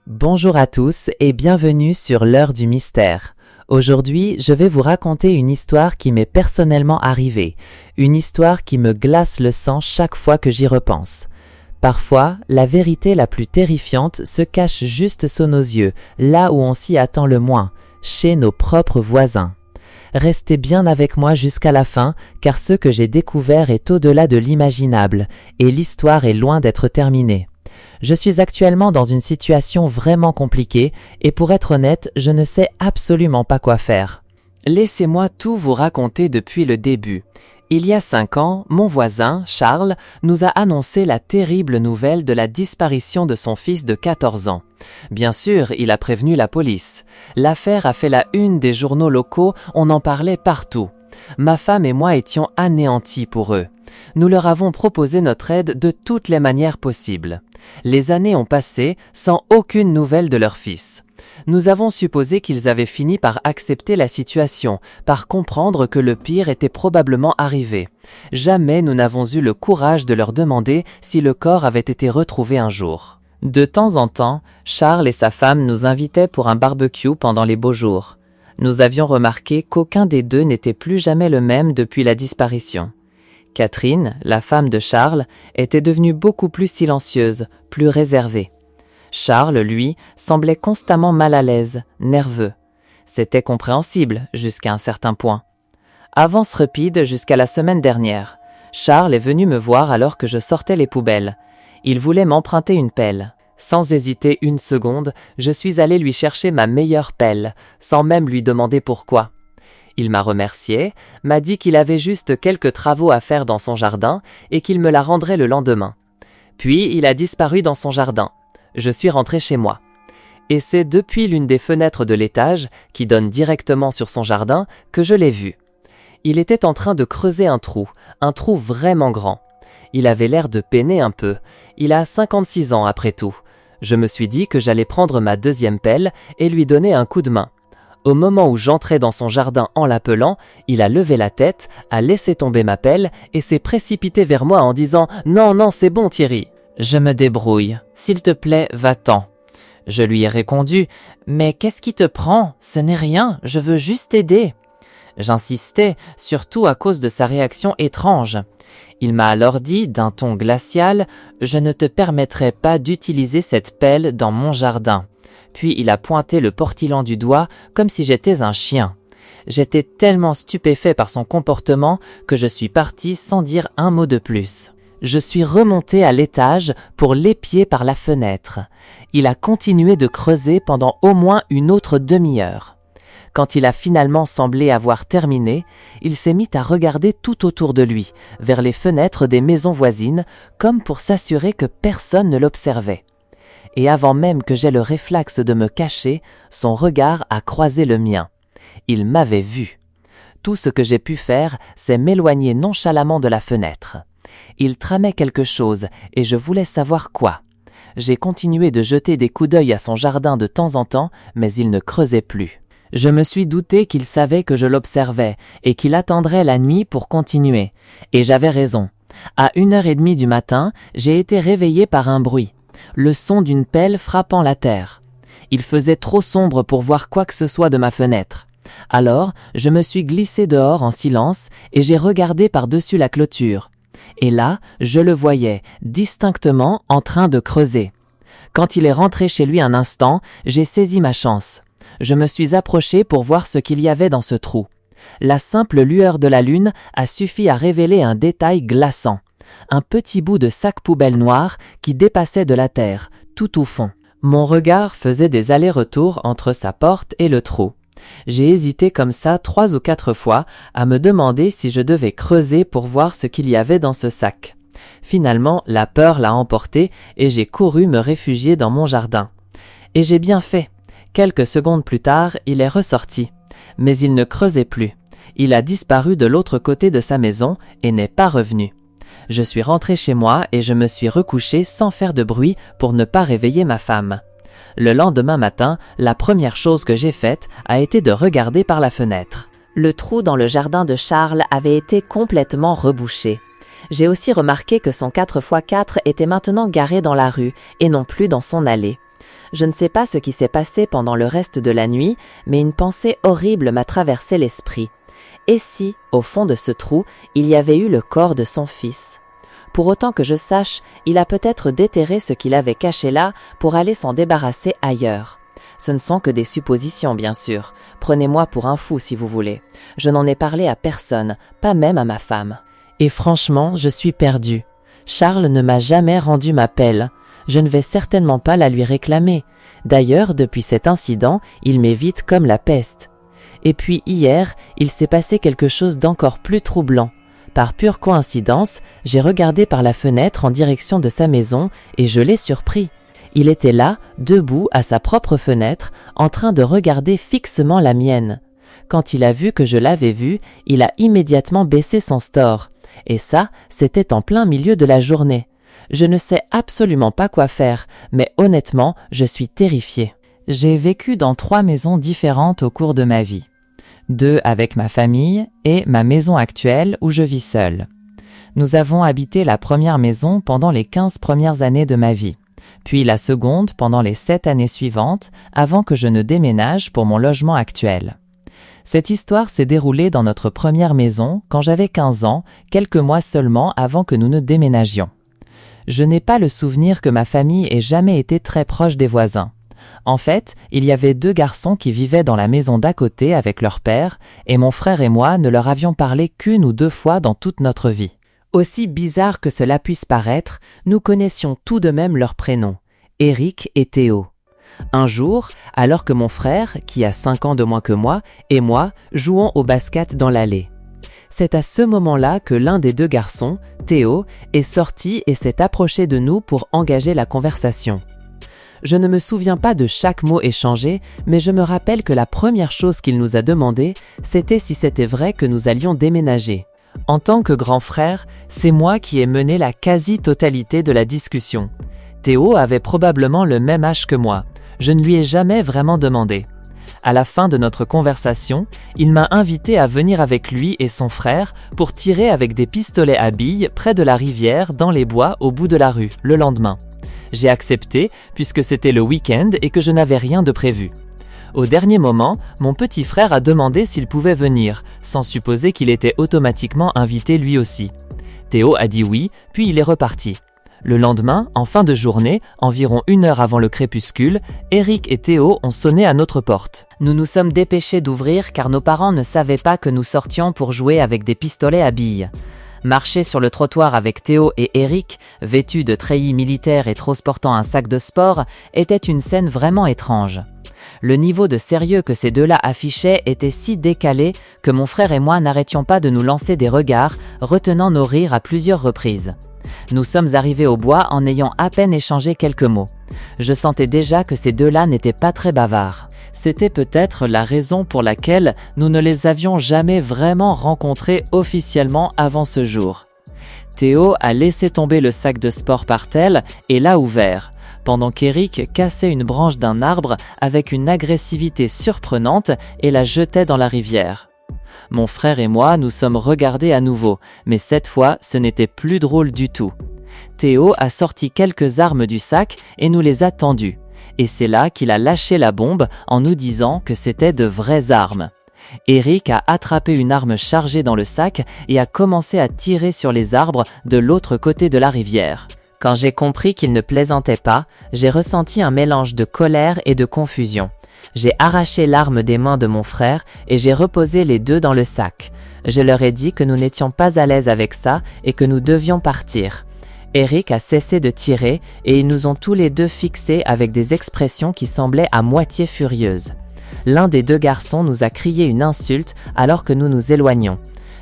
Bonjour à tous et bienvenue sur l'heure du mystère. Aujourd'hui, je vais vous raconter une histoire qui m'est personnellement arrivée, une histoire qui me glace le sang chaque fois que j'y repense. Parfois, la vérité la plus terrifiante se cache juste sous nos yeux, là où on s'y attend le moins, chez nos propres voisins. Restez bien avec moi jusqu'à la fin, car ce que j'ai découvert est au-delà de l'imaginable, et l'histoire est loin d'être terminée. Je suis actuellement dans une situation vraiment compliquée, et pour être honnête, je ne sais absolument pas quoi faire. Laissez-moi tout vous raconter depuis le début. Il y a 5 ans, mon voisin, Charles, nous a annoncé la terrible nouvelle de la disparition de son fils de 14 ans. Bien sûr, il a prévenu la police. L'affaire a fait la une des journaux locaux, on en parlait partout. Ma femme et moi étions anéantis pour eux. Nous leur avons proposé notre aide de toutes les manières possibles. Les années ont passé sans aucune nouvelle de leur fils. Nous avons supposé qu'ils avaient fini par accepter la situation, par comprendre que le pire était probablement arrivé. Jamais nous n'avons eu le courage de leur demander si le corps avait été retrouvé un jour. De temps en temps, Charles et sa femme nous invitaient pour un barbecue pendant les beaux jours. Nous avions remarqué qu'aucun des deux n'était plus jamais le même depuis la disparition. Catherine, la femme de Charles, était devenue beaucoup plus silencieuse, plus réservée. Charles, lui, semblait constamment mal à l'aise, nerveux. C'était compréhensible jusqu'à un certain point. Avance rapide jusqu'à la semaine dernière. Charles est venu me voir alors que je sortais les poubelles. Il voulait m'emprunter une pelle. Sans hésiter une seconde, je suis allé lui chercher ma meilleure pelle, sans même lui demander pourquoi. Il m'a remercié, m'a dit qu'il avait juste quelques travaux à faire dans son jardin et qu'il me la rendrait le lendemain. Puis il a disparu dans son jardin. Je suis rentré chez moi. Et c'est depuis l'une des fenêtres de l'étage, qui donne directement sur son jardin, que je l'ai vu. Il était en train de creuser un trou vraiment grand. Il avait l'air de peiner un peu. Il a 56 ans après tout. Je me suis dit que j'allais prendre ma deuxième pelle et lui donner un coup de main. Au moment où j'entrais dans son jardin en l'appelant, il a levé la tête, a laissé tomber ma pelle et s'est précipité vers moi en disant « Non, c'est bon Thierry !» Je me débrouille. S'il te plaît, va-t'en. Je lui ai répondu « Mais qu'est-ce qui te prend? Ce n'est rien, je veux juste t'aider. » J'insistais, surtout à cause de sa réaction étrange. Il m'a alors dit, d'un ton glacial « Je ne te permettrai pas d'utiliser cette pelle dans mon jardin. » Puis il a pointé le portillan du doigt comme si j'étais un chien. J'étais tellement stupéfait par son comportement que je suis parti sans dire un mot de plus. Je suis remonté à l'étage pour l'épier par la fenêtre. Il a continué de creuser pendant au moins une autre demi-heure. Quand il a finalement semblé avoir terminé, il s'est mis à regarder tout autour de lui, vers les fenêtres des maisons voisines, comme pour s'assurer que personne ne l'observait. Et avant même que j'aie le réflexe de me cacher, son regard a croisé le mien. Il m'avait vu. Tout ce que j'ai pu faire, c'est m'éloigner nonchalamment de la fenêtre. Il tramait quelque chose et je voulais savoir quoi. J'ai continué de jeter des coups d'œil à son jardin de temps en temps, mais il ne creusait plus. Je me suis douté qu'il savait que je l'observais et qu'il attendrait la nuit pour continuer. Et j'avais raison. À 1h30 du matin, j'ai été réveillé par un bruit. Le son d'une pelle frappant la terre. Il faisait trop sombre pour voir quoi que ce soit de ma fenêtre. Alors, je me suis glissé dehors en silence et j'ai regardé par-dessus la clôture. Et là, je le voyais, distinctement en train de creuser. Quand il est rentré chez lui un instant, j'ai saisi ma chance. Je me suis approché pour voir ce qu'il y avait dans ce trou. La simple lueur de la lune a suffi à révéler un détail glaçant. Un petit bout de sac poubelle noir qui dépassait de la terre, tout au fond. Mon regard faisait des allers-retours entre sa porte et le trou. J'ai hésité comme ça 3 ou 4 fois à me demander si je devais creuser pour voir ce qu'il y avait dans ce sac. Finalement, la peur l'a emporté et j'ai couru me réfugier dans mon jardin. Et j'ai bien fait. Quelques secondes plus tard, il est ressorti. Mais il ne creusait plus. Il a disparu de l'autre côté de sa maison et n'est pas revenu. Je suis rentré chez moi et je me suis recouché sans faire de bruit pour ne pas réveiller ma femme. Le lendemain matin, la première chose que j'ai faite a été de regarder par la fenêtre. Le trou dans le jardin de Charles avait été complètement rebouché. J'ai aussi remarqué que son 4x4 était maintenant garé dans la rue et non plus dans son allée. Je ne sais pas ce qui s'est passé pendant le reste de la nuit, mais une pensée horrible m'a traversé l'esprit. Et si, au fond de ce trou, il y avait eu le corps de son fils ? Pour autant que je sache, il a peut-être déterré ce qu'il avait caché là pour aller s'en débarrasser ailleurs. Ce ne sont que des suppositions, bien sûr. Prenez-moi pour un fou si vous voulez. Je n'en ai parlé à personne, pas même à ma femme. Et franchement, je suis perdue. Charles ne m'a jamais rendu ma pelle. Je ne vais certainement pas la lui réclamer. D'ailleurs, depuis cet incident, il m'évite comme la peste. Et puis hier, il s'est passé quelque chose d'encore plus troublant. Par pure coïncidence, j'ai regardé par la fenêtre en direction de sa maison et je l'ai surpris. Il était là, debout à sa propre fenêtre, en train de regarder fixement la mienne. Quand il a vu que je l'avais vu, il a immédiatement baissé son store. Et ça, c'était en plein milieu de la journée. Je ne sais absolument pas quoi faire, mais honnêtement, je suis terrifiée. J'ai vécu dans 3 maisons différentes au cours de ma vie. 2 avec ma famille et ma maison actuelle où je vis seule. Nous avons habité la première maison pendant les 15 premières années de ma vie, puis la seconde pendant les 7 années suivantes avant que je ne déménage pour mon logement actuel. Cette histoire s'est déroulée dans notre première maison quand j'avais 15 ans, quelques mois seulement avant que nous ne déménagions. Je n'ai pas le souvenir que ma famille ait jamais été très proche des voisins. En fait, il y avait 2 garçons qui vivaient dans la maison d'à côté avec leur père, et mon frère et moi ne leur avions parlé qu'1 ou 2 fois dans toute notre vie. Aussi bizarre que cela puisse paraître, nous connaissions tout de même leurs prénoms, Eric et Théo. Un jour, alors que mon frère, qui a 5 ans de moins que moi, et moi jouons au basket dans l'allée. C'est à ce moment-là que l'un des 2 garçons, Théo, est sorti et s'est approché de nous pour engager la conversation. Je ne me souviens pas de chaque mot échangé, mais je me rappelle que la première chose qu'il nous a demandé, c'était si c'était vrai que nous allions déménager. En tant que grand frère, c'est moi qui ai mené la quasi-totalité de la discussion. Théo avait probablement le même âge que moi. Je ne lui ai jamais vraiment demandé. À la fin de notre conversation, il m'a invité à venir avec lui et son frère pour tirer avec des pistolets à billes près de la rivière dans les bois au bout de la rue, le lendemain. J'ai accepté puisque c'était le week-end et que je n'avais rien de prévu. Au dernier moment, mon petit frère a demandé s'il pouvait venir, sans supposer qu'il était automatiquement invité lui aussi. Théo a dit oui, puis il est reparti. Le lendemain, en fin de journée, environ 1 heure avant le crépuscule, Eric et Théo ont sonné à notre porte. Nous nous sommes dépêchés d'ouvrir car nos parents ne savaient pas que nous sortions pour jouer avec des pistolets à billes. Marcher sur le trottoir avec Théo et Eric, vêtus de treillis militaires et transportant un sac de sport, était une scène vraiment étrange. Le niveau de sérieux que ces 2-là affichaient était si décalé que mon frère et moi n'arrêtions pas de nous lancer des regards, retenant nos rires à plusieurs reprises. Nous sommes arrivés au bois en ayant à peine échangé quelques mots. Je sentais déjà que ces 2-là n'étaient pas très bavards. C'était peut-être la raison pour laquelle nous ne les avions jamais vraiment rencontrés officiellement avant ce jour. Théo a laissé tomber le sac de sport par terre et l'a ouvert, pendant qu'Eric cassait une branche d'un arbre avec une agressivité surprenante et la jetait dans la rivière. Mon frère et moi nous sommes regardés à nouveau, mais cette fois ce n'était plus drôle du tout. Théo a sorti quelques armes du sac et nous les a tendues. Et c'est là qu'il a lâché la bombe en nous disant que c'était de vraies armes. Eric a attrapé une arme chargée dans le sac et a commencé à tirer sur les arbres de l'autre côté de la rivière. Quand j'ai compris qu'il ne plaisantait pas, j'ai ressenti un mélange de colère et de confusion. J'ai arraché l'arme des mains de mon frère et j'ai reposé les 2 dans le sac. Je leur ai dit que nous n'étions pas à l'aise avec ça et que nous devions partir. Eric a cessé de tirer et ils nous ont tous les 2 fixés avec des expressions qui semblaient à moitié furieuses. L'un des 2 garçons nous a crié une insulte alors que nous nous éloignions.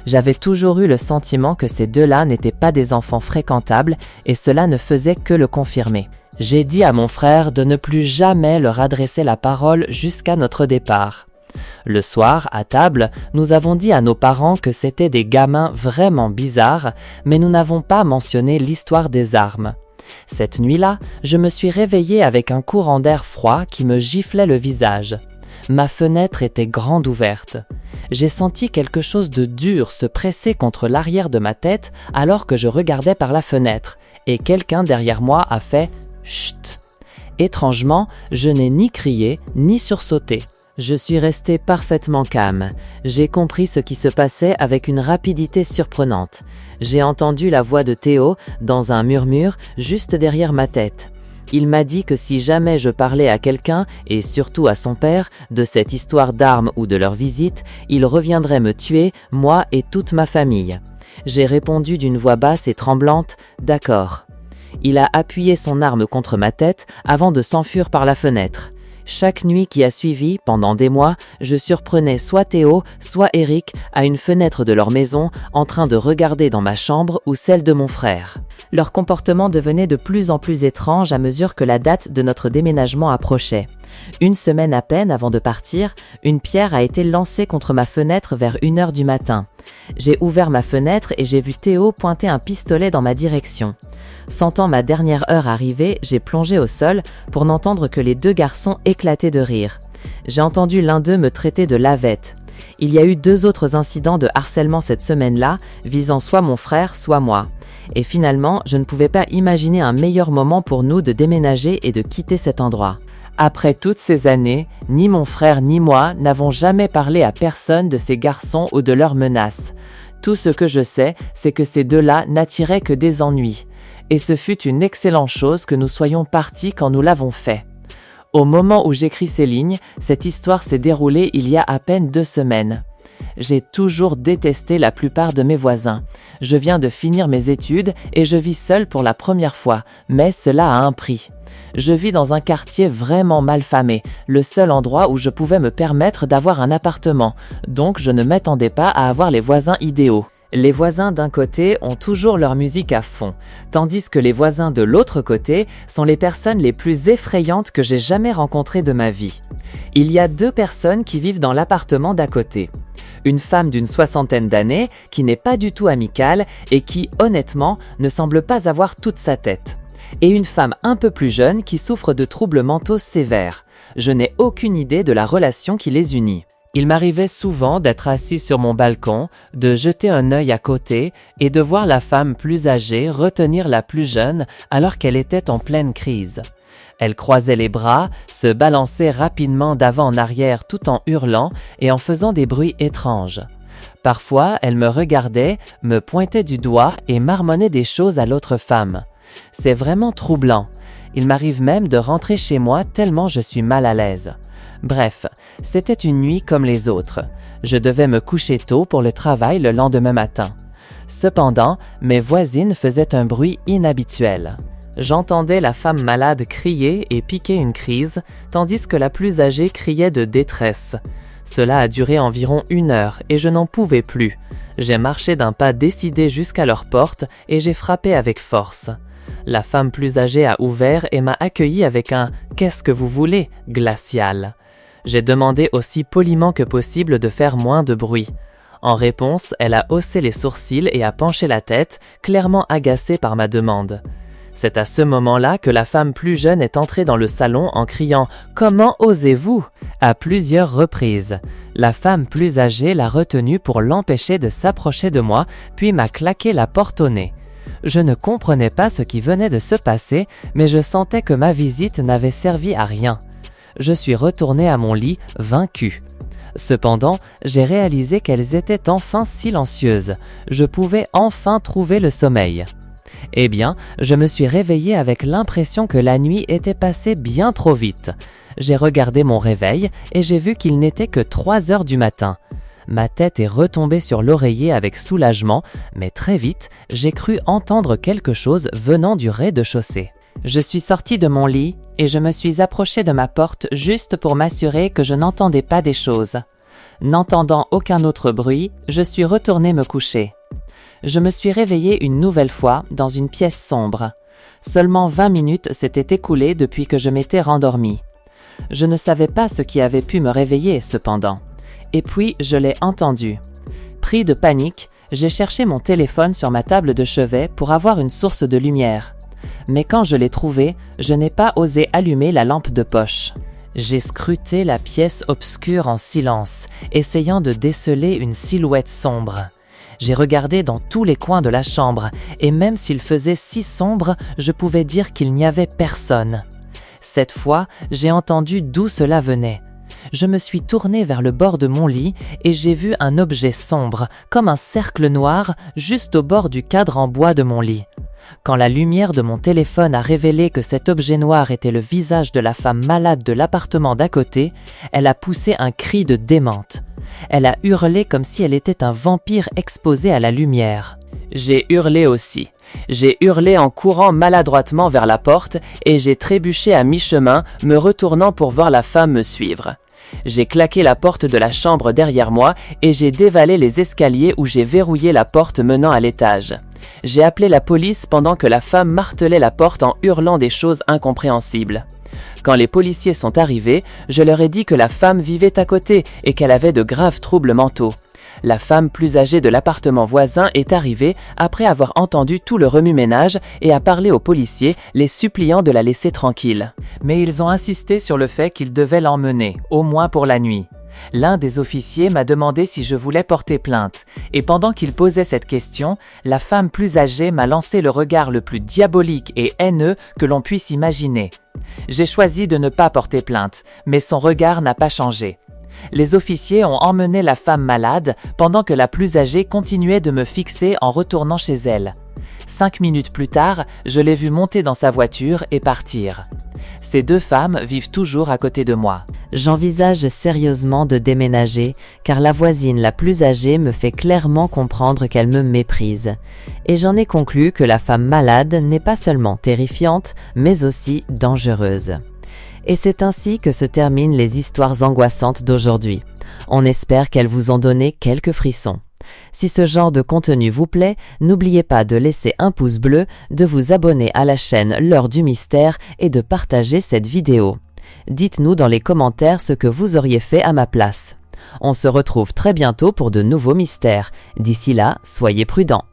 J'avais toujours eu le sentiment que ces 2-là n'étaient pas des enfants fréquentables et cela ne faisait que le confirmer. J'ai dit à mon frère de ne plus jamais leur adresser la parole jusqu'à notre départ. Le soir, à table, nous avons dit à nos parents que c'étaient des gamins vraiment bizarres, mais nous n'avons pas mentionné l'histoire des armes. Cette nuit-là, je me suis réveillée avec un courant d'air froid qui me giflait le visage. Ma fenêtre était grande ouverte. J'ai senti quelque chose de dur se presser contre l'arrière de ma tête alors que je regardais par la fenêtre, et quelqu'un derrière moi a fait « Chut !» Étrangement, je n'ai ni crié, ni sursauté. Je suis resté parfaitement calme. J'ai compris ce qui se passait avec une rapidité surprenante. J'ai entendu la voix de Théo dans un murmure juste derrière ma tête. Il m'a dit que si jamais je parlais à quelqu'un, et surtout à son père, de cette histoire d'armes ou de leur visite, il reviendrait me tuer, moi et toute ma famille. J'ai répondu d'une voix basse et tremblante « D'accord ». Il a appuyé son arme contre ma tête avant de s'enfuir par la fenêtre. Chaque nuit qui a suivi, pendant des mois, je surprenais soit Théo, soit Eric à une fenêtre de leur maison en train de regarder dans ma chambre ou celle de mon frère. Leur comportement devenait de plus en plus étrange à mesure que la date de notre déménagement approchait. Une semaine à peine avant de partir, une pierre a été lancée contre ma fenêtre vers 1h du matin. J'ai ouvert ma fenêtre et j'ai vu Théo pointer un pistolet dans ma direction. Sentant ma dernière heure arriver, j'ai plongé au sol pour n'entendre que les deux garçons éclater de rire. J'ai entendu l'un d'eux me traiter de lavette. Il y a eu 2 autres incidents de harcèlement cette semaine-là, visant soit mon frère, soit moi. Et finalement, je ne pouvais pas imaginer un meilleur moment pour nous de déménager et de quitter cet endroit. Après toutes ces années, ni mon frère ni moi n'avons jamais parlé à personne de ces garçons ou de leurs menaces. Tout ce que je sais, c'est que ces deux-là n'attiraient que des ennuis. Et ce fut une excellente chose que nous soyons partis quand nous l'avons fait. Au moment où j'écris ces lignes, cette histoire s'est déroulée il y a à peine 2 semaines. J'ai toujours détesté la plupart de mes voisins. Je viens de finir mes études et je vis seul pour la première fois, mais cela a un prix. Je vis dans un quartier vraiment malfamé, le seul endroit où je pouvais me permettre d'avoir un appartement, donc je ne m'attendais pas à avoir les voisins idéaux. Les voisins d'un côté ont toujours leur musique à fond, tandis que les voisins de l'autre côté sont les personnes les plus effrayantes que j'ai jamais rencontrées de ma vie. Il y a 2 personnes qui vivent dans l'appartement d'à côté. Une femme d'une 60aine d'années qui n'est pas du tout amicale et qui, honnêtement, ne semble pas avoir toute sa tête. Et une femme un peu plus jeune qui souffre de troubles mentaux sévères. Je n'ai aucune idée de la relation qui les unit. Il m'arrivait souvent d'être assis sur mon balcon, de jeter un œil à côté et de voir la femme plus âgée retenir la plus jeune alors qu'elle était en pleine crise. Elle croisait les bras, se balançait rapidement d'avant en arrière tout en hurlant et en faisant des bruits étranges. Parfois, elle me regardait, me pointait du doigt et marmonnait des choses à l'autre femme. C'est vraiment troublant. Il m'arrive même de rentrer chez moi tellement je suis mal à l'aise. Bref, c'était une nuit comme les autres. Je devais me coucher tôt pour le travail le lendemain matin. Cependant, mes voisines faisaient un bruit inhabituel. J'entendais la femme malade crier et piquer une crise, tandis que la plus âgée criait de détresse. Cela a duré environ 1 heure et je n'en pouvais plus. J'ai marché d'un pas décidé jusqu'à leur porte et j'ai frappé avec force. La femme plus âgée a ouvert et m'a accueilli avec un « Qu'est-ce que vous voulez ?» glacial. J'ai demandé aussi poliment que possible de faire moins de bruit. En réponse, elle a haussé les sourcils et a penché la tête, clairement agacée par ma demande. C'est à ce moment-là que la femme plus jeune est entrée dans le salon en criant « Comment osez-vous » à plusieurs reprises. La femme plus âgée l'a retenue pour l'empêcher de s'approcher de moi, puis m'a claqué la porte au nez. Je ne comprenais pas ce qui venait de se passer, mais je sentais que ma visite n'avait servi à rien. Je suis retourné à mon lit, vaincu. Cependant, j'ai réalisé qu'elles étaient enfin silencieuses. Je pouvais enfin trouver le sommeil. Eh bien, je me suis réveillé avec l'impression que la nuit était passée bien trop vite. J'ai regardé mon réveil et j'ai vu qu'il n'était que 3 heures du matin. Ma tête est retombée sur l'oreiller avec soulagement, mais très vite, j'ai cru entendre quelque chose venant du rez-de-chaussée. Je suis sortie de mon lit et je me suis approchée de ma porte juste pour m'assurer que je n'entendais pas des choses. N'entendant aucun autre bruit, je suis retournée me coucher. Je me suis réveillée une nouvelle fois dans une pièce sombre. Seulement 20 minutes s'étaient écoulées depuis que je m'étais rendormie. Je ne savais pas ce qui avait pu me réveiller cependant. Et puis, je l'ai entendu. Pris de panique, j'ai cherché mon téléphone sur ma table de chevet pour avoir une source de lumière. Mais quand je l'ai trouvé, je n'ai pas osé allumer la lampe de poche. J'ai scruté la pièce obscure en silence, essayant de déceler une silhouette sombre. J'ai regardé dans tous les coins de la chambre, et même s'il faisait si sombre, je pouvais dire qu'il n'y avait personne. Cette fois, j'ai entendu d'où cela venait. Je me suis tourné vers le bord de mon lit et j'ai vu un objet sombre, comme un cercle noir, juste au bord du cadre en bois de mon lit. Quand la lumière de mon téléphone a révélé que cet objet noir était le visage de la femme malade de l'appartement d'à côté, elle a poussé un cri de démente. Elle a hurlé comme si elle était un vampire exposé à la lumière. J'ai hurlé aussi. J'ai hurlé en courant maladroitement vers la porte et j'ai trébuché à mi-chemin, me retournant pour voir la femme me suivre. J'ai claqué la porte de la chambre derrière moi et j'ai dévalé les escaliers où j'ai verrouillé la porte menant à l'étage. J'ai appelé la police pendant que la femme martelait la porte en hurlant des choses incompréhensibles. Quand les policiers sont arrivés, je leur ai dit que la femme vivait à côté et qu'elle avait de graves troubles mentaux. La femme plus âgée de l'appartement voisin est arrivée après avoir entendu tout le remue-ménage et a parlé aux policiers, les suppliant de la laisser tranquille. Mais ils ont insisté sur le fait qu'ils devaient l'emmener, au moins pour la nuit. L'un des officiers m'a demandé si je voulais porter plainte, et pendant qu'il posait cette question, la femme plus âgée m'a lancé le regard le plus diabolique et haineux que l'on puisse imaginer. J'ai choisi de ne pas porter plainte, mais son regard n'a pas changé. Les officiers ont emmené la femme malade pendant que la plus âgée continuait de me fixer en retournant chez elle. 5 minutes plus tard, je l'ai vue monter dans sa voiture et partir. Ces deux femmes vivent toujours à côté de moi. J'envisage sérieusement de déménager car la voisine la plus âgée me fait clairement comprendre qu'elle me méprise. Et j'en ai conclu que la femme malade n'est pas seulement terrifiante, mais aussi dangereuse. Et c'est ainsi que se terminent les histoires angoissantes d'aujourd'hui. On espère qu'elles vous ont donné quelques frissons. Si ce genre de contenu vous plaît, n'oubliez pas de laisser un pouce bleu, de vous abonner à la chaîne L'Heure du Mystère et de partager cette vidéo. Dites-nous dans les commentaires ce que vous auriez fait à ma place. On se retrouve très bientôt pour de nouveaux mystères. D'ici là, soyez prudents.